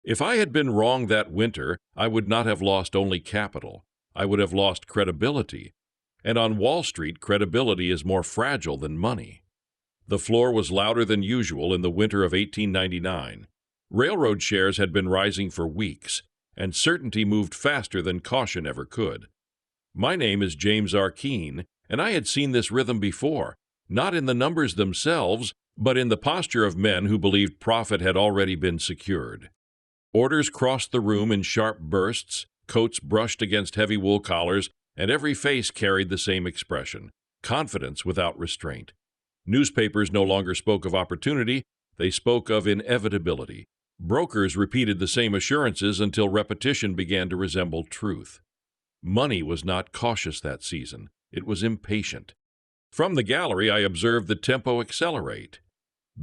If I had been wrong that winter, I would not have lost only capital. I would have lost credibility. And on Wall Street, credibility is more fragile than money. The floor was louder than usual in the winter of 1899. Railroad shares had been rising for weeks, and certainty moved faster than caution ever could. My name is James R. Keene, and I had seen this rhythm before, not in the numbers themselves, but in the posture of men who believed profit had already been secured. Orders crossed the room in sharp bursts, coats brushed against heavy wool collars, and every face carried the same expression: confidence without restraint. Newspapers no longer spoke of opportunity, they spoke of inevitability. Brokers repeated the same assurances until repetition began to resemble truth. Money was not cautious that season, it was impatient. From the gallery I observed the tempo accelerate.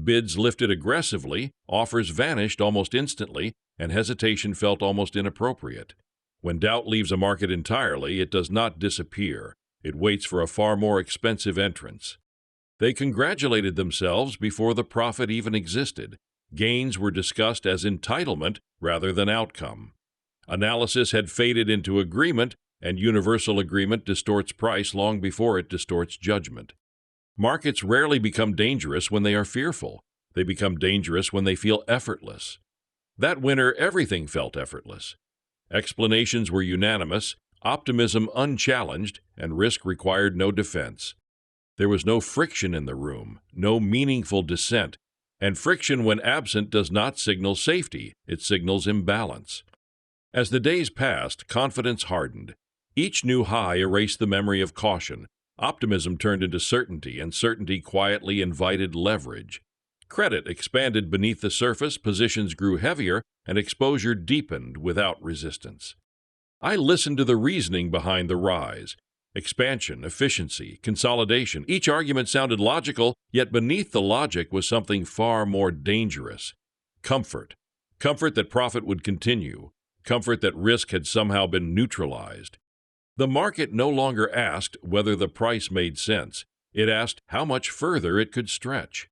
Bids lifted aggressively, offers vanished almost instantly, and hesitation felt almost inappropriate. When doubt leaves a market entirely, it does not disappear. It waits for a far more expensive entrance. They congratulated themselves before the profit even existed. Gains were discussed as entitlement rather than outcome. Analysis had faded into agreement, and universal agreement distorts price long before it distorts judgment. Markets rarely become dangerous when they are fearful. They become dangerous when they feel effortless. That winter, everything felt effortless. Explanations were unanimous, optimism unchallenged, and risk required no defense. There was no friction in the room, no meaningful dissent, and friction when absent does not signal safety, it signals imbalance. As the days passed, confidence hardened. Each new high erased the memory of caution. Optimism turned into certainty, and certainty quietly invited leverage. Credit expanded beneath the surface, positions grew heavier, and exposure deepened without resistance. I listened to the reasoning behind the rise. Expansion, efficiency, consolidation, each argument sounded logical, yet beneath the logic was something far more dangerous. Comfort. Comfort that profit would continue. Comfort that risk had somehow been neutralized. The market no longer asked whether the price made sense. It asked how much further it could stretch.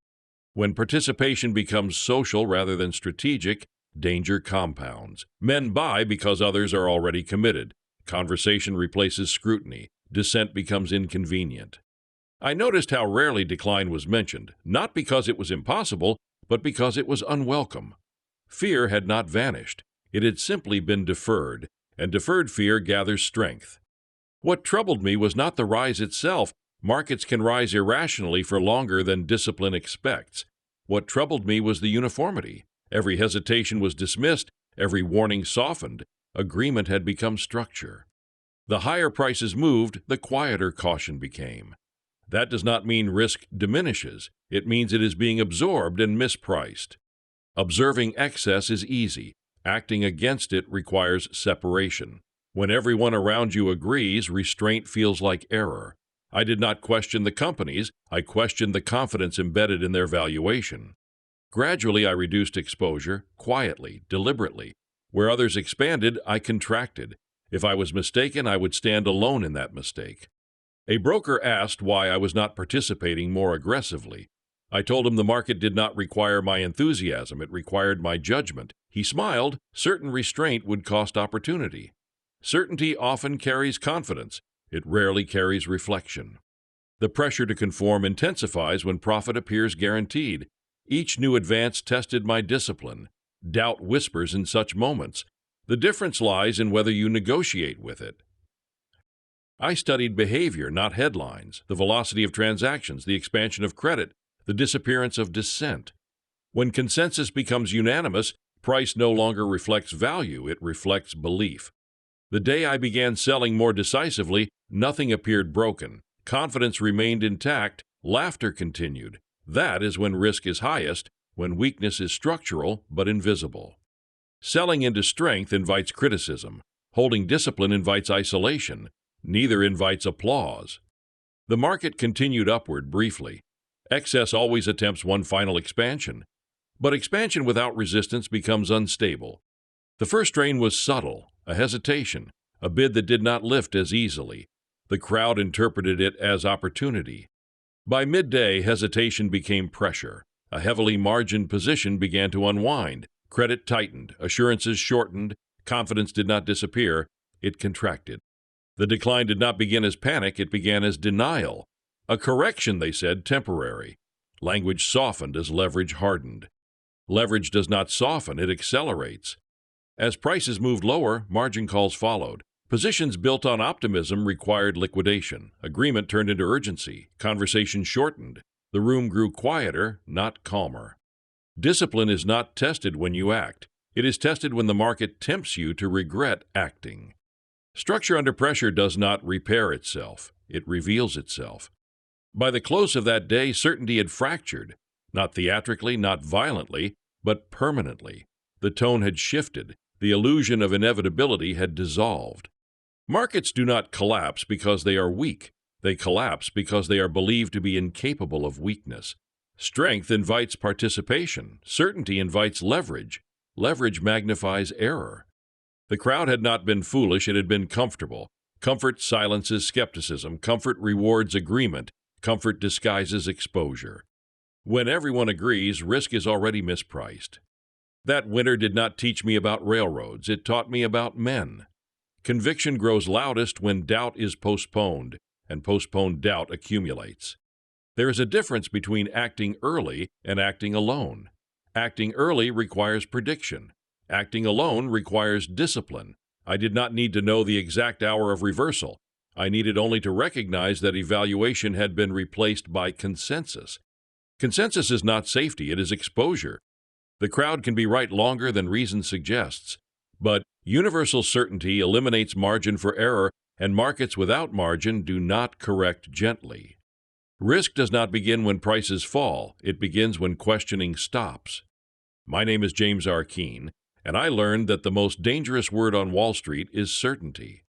When participation becomes social rather than strategic, danger compounds. Men buy because others are already committed. Conversation replaces scrutiny. Dissent becomes inconvenient. I noticed how rarely decline was mentioned, not because it was impossible, but because it was unwelcome. Fear had not vanished. It had simply been deferred, and deferred fear gathers strength. What troubled me was not the rise itself. Markets can rise irrationally for longer than discipline expects. What troubled me was the uniformity. Every hesitation was dismissed, every warning softened. Agreement had become structure. The higher prices moved, the quieter caution became. That does not mean risk diminishes. It means it is being absorbed and mispriced. Observing excess is easy. Acting against it requires separation. When everyone around you agrees, restraint feels like error. I did not question the companies, I questioned the confidence embedded in their valuation. Gradually, I reduced exposure, quietly, deliberately. Where others expanded, I contracted. If I was mistaken, I would stand alone in that mistake. A broker asked why I was not participating more aggressively. I told him the market did not require my enthusiasm, it required my judgment. He smiled. Certain restraint would cost opportunity. Certainty often carries confidence. It rarely carries reflection. The pressure to conform intensifies when profit appears guaranteed. Each new advance tested my discipline. Doubt whispers in such moments. The difference lies in whether you negotiate with it. I studied behavior, not headlines, the velocity of transactions, the expansion of credit, the disappearance of dissent. When consensus becomes unanimous, price no longer reflects value, it reflects belief. The day I began selling more decisively, nothing appeared broken. Confidence remained intact, laughter continued. That is when risk is highest, when weakness is structural but invisible. Selling into strength invites criticism. Holding discipline invites isolation. Neither invites applause. The market continued upward briefly. Excess always attempts one final expansion. But expansion without resistance becomes unstable. The first strain was subtle, a hesitation, a bid that did not lift as easily. The crowd interpreted it as opportunity. By midday, hesitation became pressure. A heavily margined position began to unwind. Credit tightened, assurances shortened, confidence did not disappear, it contracted. The decline did not begin as panic, it began as denial. A correction, they said, temporary. Language softened as leverage hardened. Leverage does not soften, it accelerates. As prices moved lower, margin calls followed. Positions built on optimism required liquidation. Agreement turned into urgency. Conversation shortened. The room grew quieter, not calmer. Discipline is not tested when you act. It is tested when the market tempts you to regret acting. Structure under pressure does not repair itself. It reveals itself. By the close of that day, certainty had fractured, not theatrically, not violently, but permanently. The tone had shifted. The illusion of inevitability had dissolved. Markets do not collapse because they are weak. They collapse because they are believed to be incapable of weakness. Strength invites participation. Certainty invites leverage. Leverage magnifies error. The crowd had not been foolish, it had been comfortable. Comfort silences skepticism. Comfort rewards agreement. Comfort disguises exposure. When everyone agrees, risk is already mispriced. That winter did not teach me about railroads. It taught me about men. Conviction grows loudest when doubt is postponed, and postponed doubt accumulates. There is a difference between acting early and acting alone. Acting early requires prediction. Acting alone requires discipline. I did not need to know the exact hour of reversal. I needed only to recognize that evaluation had been replaced by consensus. Consensus is not safety, it is exposure. The crowd can be right longer than reason suggests, but universal certainty eliminates margin for error, and markets without margin do not correct gently. Risk does not begin when prices fall, it begins when questioning stops. My name is James R. Keene, and I learned that the most dangerous word on Wall Street is certainty.